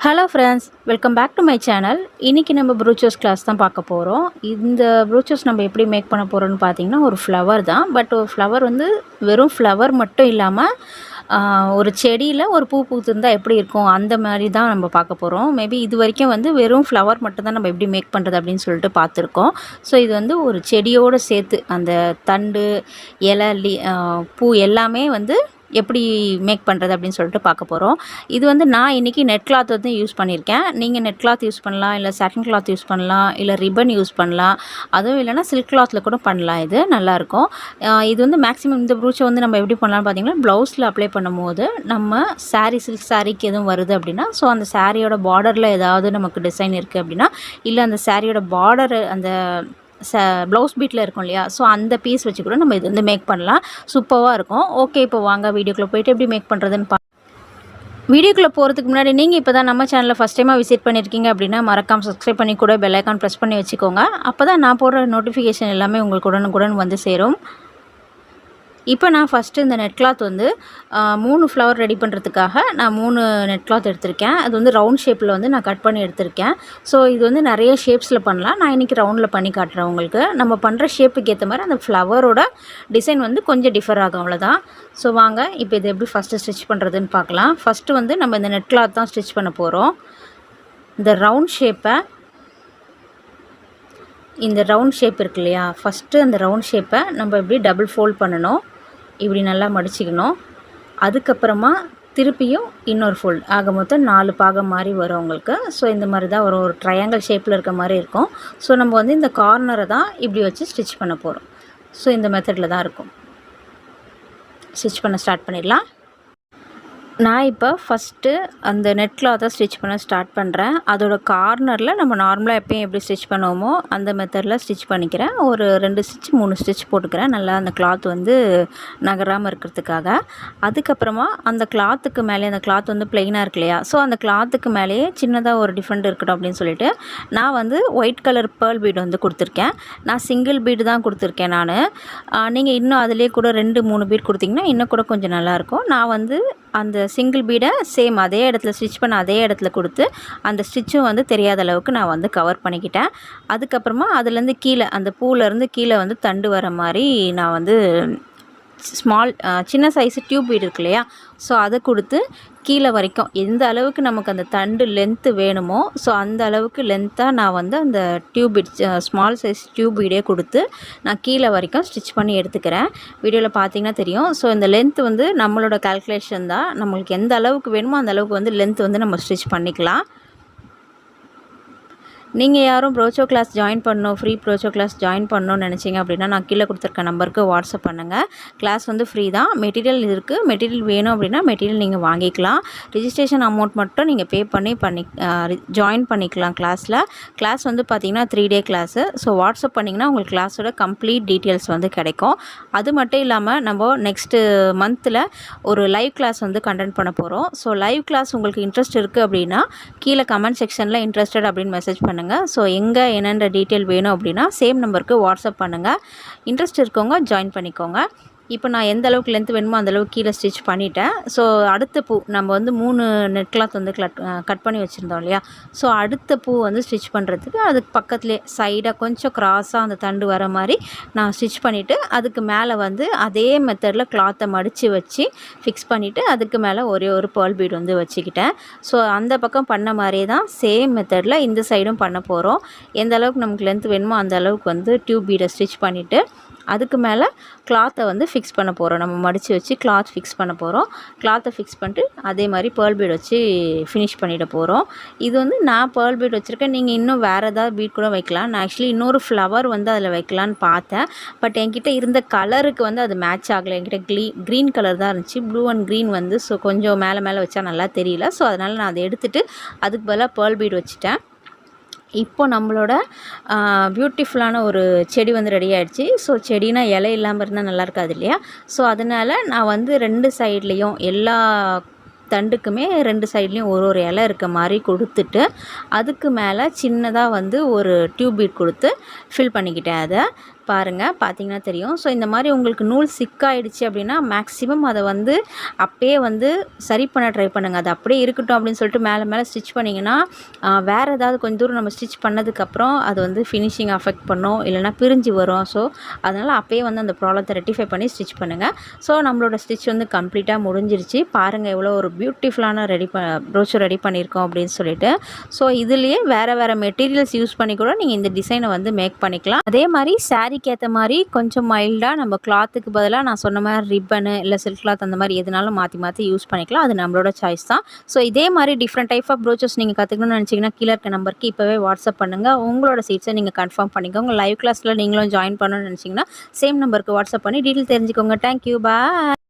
Hello friends, welcome back to my channel. இன்றைக்கி நம்ம ப்ரூச்சோஸ் class தான் பார்க்க போகிறோம். இந்த ப்ரூச்சோஸ் நம்ம எப்படி மேக் பண்ண போகிறோன்னு பார்த்தீங்கன்னா, ஒரு ஃப்ளவர் தான். பட் ஒரு ஃப்ளவர் வந்து வெறும் ஃப்ளவர் மட்டும் இல்லாமல் ஒரு செடியில் ஒரு பூ பூத்திருந்தா எப்படி இருக்கும், அந்த மாதிரி தான் நம்ம பார்க்க போகிறோம். மேபி இது வரைக்கும் வந்து வெறும் ஃப்ளவர் மட்டும் தான் நம்ம எப்படி மேக் பண்ணுறது அப்படின்னு சொல்லிட்டு பார்த்துருக்கோம். ஸோ இது வந்து ஒரு செடியோடு சேர்த்து அந்த தண்டு, இலை, பூ எல்லாமே வந்து எப்படி மேக் பண்ணுறது அப்படின்னு சொல்லிட்டு பார்க்க போகிறோம். இது வந்து நான் இன்றைக்கி நெட் கிளாத் வந்து யூஸ் பண்ணியிருக்கேன். நீங்கள் நெட் கிளாத் யூஸ் பண்ணலாம், இல்லை சாட்டின் கிளாத் யூஸ் பண்ணலாம், இல்லை ரிப்பன் யூஸ் பண்ணலாம். அதுவும் இல்லைனா சில்க் கிளாத்தில் கூட பண்ணலாம். இது நல்லாயிருக்கும். இது வந்து மேக்ஸிமம் இந்த ப்ரூச்சை வந்து நம்ம எப்படி பண்ணலாம்னு பார்த்தீங்கன்னா, ப்ளவுஸில் அப்ளை பண்ணும்போது நம்ம சில்க் சாரீக்கு எதுவும் வருது அப்படின்னா, ஸோ அந்த சாரியோட பார்டரில் ஏதாவது நமக்கு டிசைன் இருக்குது அப்படின்னா, இல்லை அந்த சாரியோட பார்டரு அந்த ப்ளவுஸ் பீட்டில் இருக்கும் இல்லையா, ஸோ அந்த பீஸ் வச்சு கூட நம்ம இது வந்து மேக் பண்ணலாம். சூப்பராக இருக்கும். ஓகே, இப்போ வாங்க வீடியோக்குள்ளே போய்ட்டு எப்படி மேக் பண்ணுறதுன்னு வீடியோக்குள்ளே போகிறதுக்கு முன்னாடி நீங்கள் இப்போ தான் நம்ம சேனலில் ஃபஸ்ட் டைமாக விசிட் பண்ணியிருக்கீங்க அப்படின்னா மறக்காமல் சப்ஸ்கிரைப் பண்ணி கூட பெல் ஐக்கான் ப்ரெஸ் பண்ணி வச்சுக்கோங்க. அப்போ தான் நான் போடுற நோட்டிஃபிகேஷன் எல்லாமே உங்களுக்கு உடனுக்குடன் வந்து சேரும். இப்போ நான் ஃபஸ்ட்டு இந்த நெட் கிளாத் வந்து 3 ஃப்ளவர் ரெடி பண்ணுறதுக்காக நான் 3 நெட் கிளாத் எடுத்திருக்கேன். அது வந்து ரவுண்ட் ஷேப்பில் வந்து நான் கட் பண்ணி எடுத்திருக்கேன். ஸோ இது வந்து நிறைய ஷேப்ஸில் பண்ணலாம். நான் இன்றைக்கி ரவுண்டில் பண்ணி காட்டுறேன் உங்களுக்கு. நம்ம பண்ணுற ஷேப்புக்கு ஏற்ற மாதிரி அந்த ஃப்ளவரோட டிசைன் வந்து கொஞ்சம் டிஃபர் ஆகும், அவ்வளோதான். ஸோ வாங்க இப்போ இது எப்படி ஃபஸ்ட்டு ஸ்டிச் பண்ணுறதுன்னு பார்க்கலாம். ஃபஸ்ட்டு வந்து நம்ம இந்த நெட் கிளாத் தான் ஸ்டிச் பண்ண போகிறோம். இந்த ரவுண்ட் ஷேப் இருக்கு இல்லையா, ஃபஸ்ட்டு அந்த ரவுண்ட் ஷேப்பை நம்ம இப்படி டபுள் ஃபோல்ட் பண்ணணும். இப்படி நல்லா மடிச்சிக்கணும். அதுக்கப்புறமா திருப்பியும் இன்னொரு ஃபோல்ட் ஆக மொத்தம் 4 பாகம் மாதிரி வரும் உங்களுக்கு. ஸோ இந்த மாதிரி தான் ஒரு ட்ரையாங்கிள் ஷேப்பில் இருக்க மாதிரி இருக்கும். ஸோ நம்ம வந்து இந்த கார்னரை தான் இப்படி வச்சு ஸ்டிச் பண்ண போகிறோம். ஸோ இந்த மெத்தடில் தான் இருக்கும். ஸ்டிச் பண்ண ஸ்டார்ட் பண்ணிடலாம். நான் இப்போ ஃபஸ்ட்டு அந்த நெட் கிளாத்தை ஸ்டிச் பண்ண ஸ்டார்ட் பண்ணுறேன். அதோட கார்னரில் நம்ம நார்மலாக எப்பயும் எப்படி ஸ்டிச் பண்ணுவோமோ அந்த மெத்தடில் ஸ்டிச் பண்ணிக்கிறேன். ஒரு 2 ஸ்டிச் 3 ஸ்டிச் போட்டுக்கிறேன், நல்லா அந்த கிளாத் வந்து நகராமல் இருக்கிறதுக்காக. அதுக்கப்புறமா அந்த கிளாத்துக்கு மேலே, அந்த கிளாத் வந்து ப்ளெயினாக இருக்கு இல்லையா, ஸோ அந்த கிளாத்துக்கு மேலேயே சின்னதாக ஒரு டிஃப்ரெண்ட் இருக்கட்டும் அப்படின்னு சொல்லிட்டு நான் வந்து ஒயிட் கலர் பேர்ல் பீடு வந்து கொடுத்துருக்கேன். நான் சிங்கிள் பீடு தான் கொடுத்துருக்கேன் நான். நீங்கள் இன்னும் அதிலே கூட 2-3 பீட் கொடுத்திங்கன்னா இன்னும் கூட கொஞ்சம் நல்லாயிருக்கும். நான் வந்து அந்த சிங்கிள் பீடை சேம் அதே இடத்துல ஸ்டிச் பண்ண அதே இடத்துல கொடுத்து அந்த ஸ்டிச்சும் வந்து தெரியாத அளவுக்கு நான் வந்து கவர் பண்ணிக்கிட்டேன். அதுக்கப்புறமா அதுலேருந்து கீழே அந்த பூவிலேருந்து கீழே வந்து தண்டு வர மாதிரி நான் வந்து சின்ன சைஸு டியூப் பீட் இருக்கு இல்லையா, ஸோ அதை கொடுத்து கீழே வரைக்கும் எந்த அளவுக்கு நமக்கு அந்த தண்டு லென்த்து வேணுமோ ஸோ அந்த அளவுக்கு லென்த்தாக நான் வந்து அந்த tube bead small size tube பீடே கொடுத்து நான் கீழே வரைக்கும் ஸ்டிச் பண்ணி எடுத்துக்கிறேன். வீடியோவில் பார்த்தீங்கன்னா தெரியும். ஸோ இந்த லென்த் வந்து நம்மளோட கால்குலேஷன் தான். நம்மளுக்கு எந்த அளவுக்கு வேணுமோ அந்த அளவுக்கு வந்து லென்த் வந்து நம்ம ஸ்டிச் பண்ணிக்கலாம். நீங்கள் யாரும் ப்ரோச்சோ கிளாஸ் ஜாயின் பண்ணணும், ஃப்ரீ ப்ரோச்சோ கிளாஸ் ஜாயின் பண்ணணும்னு நினச்சிங்க அப்படின்னா நான் கீழே கொடுத்துருக்க நம்பருக்கு வாட்ஸ்அப் பண்ணுங்கள். கிளாஸ் வந்து ஃப்ரீ தான். மெட்டீரியல் இருக்குது. மெட்டீரியல் வேணும் அப்படின்னா மெட்டீரியல் நீங்கள் வாங்கிக்கலாம். ரிஜிஸ்ட்ரேஷன் அமௌண்ட் மட்டும் நீங்கள் பே பண்ணி ஜாயின் பண்ணிக்கலாம் கிளாஸில். கிளாஸ் வந்து பார்த்திங்கன்னா 3 டே கிளாஸு. ஸோ வாட்ஸ்அப் பண்ணிங்கன்னா உங்களுக்கு கிளாஸோட கம்ப்ளீட் டீட்டெயில்ஸ் வந்து கிடைக்கும். அது மட்டும் இல்லாமல் நம்ம நெக்ஸ்ட்டு மந்தில் ஒரு லைவ் கிளாஸ் வந்து கண்டக்ட் பண்ண போகிறோம். ஸோ லைவ் கிளாஸ் உங்களுக்கு இன்ட்ரெஸ்ட் இருக்குது அப்படின்னா கீழே கமெண்ட் செக்ஷனில் இன்ட்ரெஸ்டட் அப்படின்னு மெசேஜ் பண்ணுங்கள். ஸோ எங்கே என்னென்ன டீட்டெயில் வேணும் அப்படின்னா சேம் நம்பருக்கு வாட்ஸ்அப் பண்ணுங்கள். இன்ட்ரெஸ்ட் இருக்கவங்க ஜாயின் பண்ணிக்கோங்க. இப்போ நான் எந்த அளவுக்கு லென்த் வேணுமோ அந்தளவுக்கு கீழே ஸ்டிச் பண்ணிட்டேன். ஸோ அடுத்த பூ நம்ம வந்து 3 நெட் கிளாத் வந்து கட் பண்ணி வச்சுருந்தோம் இல்லையா, ஸோ அடுத்த பூ வந்து ஸ்டிச் பண்ணுறதுக்கு அதுக்கு பக்கத்துலேயே சைடாக கொஞ்சம் க்ராஸாக அந்த தண்டு வர மாதிரி நான் ஸ்டிச் பண்ணிவிட்டு அதுக்கு மேலே வந்து அதே மெத்தடில் கிளாத்தை மடித்து வச்சு ஃபிக்ஸ் பண்ணிவிட்டு அதுக்கு மேலே ஒரே ஒரு பேர்ல் பீட் வந்து வச்சுக்கிட்டேன். ஸோ அந்த பக்கம் பண்ண மாதிரியே தான் சேம் மெத்தடில் இந்த சைடும் பண்ண போகிறோம். எந்த அளவுக்கு நமக்கு லென்த் வேணுமோ அந்த அளவுக்கு வந்து டியூப் பீடை ஸ்டிச் பண்ணிவிட்டு அதுக்கு மேலே கிளாத்தை வந்து ஃபிக்ஸ் பண்ண போகிறோம். நம்ம மடித்து வச்சு கிளாத் ஃபிக்ஸ் பண்ண போகிறோம். கிளாத்தை ஃபிக்ஸ் பண்ணிட்டு அதே மாதிரி பேர்ல் பீட் வச்சு ஃபினிஷ் பண்ணிட போகிறோம். இது வந்து நான் பேர்ல் பீட் வச்சுருக்கேன். நீங்கள் இன்னும் வேறு ஏதாவது பீட் கூட வைக்கலாம். நான் ஆக்சுவலி இன்னொரு ஃப்ளவர் வந்து அதில் வைக்கலான்னு பார்த்தேன். பட் என்கிட்ட இருந்த கலருக்கு வந்து அது மேட்ச் ஆகலை. என்கிட்ட க்ரீன் கலர் தான் இருந்துச்சு. ப்ளூ அண்ட் க்ரீன் வந்து ஸோ கொஞ்சம் மேலே வச்சா நல்லா தெரியல. ஸோ அதனால் நான் அதை எடுத்துகிட்டு அதுக்கு பதிலாக பேர்ல் பீட் வச்சுட்டேன். இப்போ நம்மளோட பியூட்டிஃபுல்லான ஒரு செடி வந்து ரெடி ஆகிடுச்சு. ஸோ செடினா இலை இல்லாமல் இருந்தால் நல்லா இருக்காது இல்லையா, ஸோ அதனால் நான் வந்து 2 சைட்லேயும் எல்லா தண்டுக்குமே 2 சைட்லேயும் ஒரு இலை இருக்க மாதிரி கொடுத்துட்டு அதுக்கு மேலே சின்னதாக வந்து ஒரு டியூப் பீட் கொடுத்து ஃபில் பண்ணிக்கிட்டேன். அதை பாருங்கள், பார்த்தீங்கன்னா தெரியும். ஸோ இந்த மாதிரி உங்களுக்கு நூல் சிக்காயிடுச்சு அப்படின்னா மேக்ஸிமம் அதை வந்து அப்பயே வந்து சரி பண்ண ட்ரை பண்ணுங்கள். அது அப்படியே இருக்கட்டும் அப்படின்னு சொல்லிட்டு மேலே மேலே ஸ்டிச் பண்ணிங்கன்னா வேறு ஏதாவது கொஞ்சம் தூரம் நம்ம ஸ்டிச் பண்ணதுக்கப்புறம் அது வந்து ஃபினிஷிங் அஃபெக்ட் பண்ணும், இல்லைனா பிரிஞ்சு வரும். ஸோ அதனால் அப்பயே வந்து அந்த ப்ராப்ளத்தை ரெக்டிஃபை பண்ணி ஸ்டிச் பண்ணுங்கள். ஸோ நம்மளோட ஸ்டிச் வந்து கம்ப்ளீட்டாக முடிஞ்சிருச்சு. பாருங்கள் எவ்வளோ ஒரு பியூட்டிஃபுல்லான ப்ரோச்சர் ரெடி பண்ணியிருக்கோம் அப்படின்னு சொல்லிட்டு. ஸோ இதுலேயே வேறு மெட்டீரியல்ஸ் யூஸ் பண்ணி கூட நீங்கள் இந்த டிசைனை வந்து மேக் பண்ணிக்கலாம். அதே மாதிரி சாரீக்கு ஏற்ற மாதிரி கொஞ்சம் மைல்டாக நம்ம கிளாத்துக்கு பதிலாக நான் சொன்ன மாதிரி ரிப்பனு இல்லை சில்க் கிளாத் அந்த மாதிரி எதுனாலும் மாற்றி யூஸ் பண்ணிக்கலாம். அது நம்மளோட சாய்ஸ் தான். ஸோ இதே மாதிரி டிஃப்ரெண்ட் டைப் ஆஃப் ப்ரோச்சஸ் நீங்கள் கற்றுக்கணும்னு நினச்சிங்கன்னா கீழே இருக்க நம்பருக்கு இப்போவே வாட்ஸ்அப் பண்ணுங்கள். உங்களோட சீட்ஸை நீங்கள் கன்ஃபார்ம் பண்ணிக்கோங்க. லைவ் கிளாஸில் நீங்களும் ஜாயின் பண்ணணும்னு நினச்சிங்கன்னா சேம் நம்பருக்கு வாட்ஸ்அப் பண்ணி டீட்டெயில் தெரிஞ்சுக்கோங்க. தேங்க்யூ, பாய்.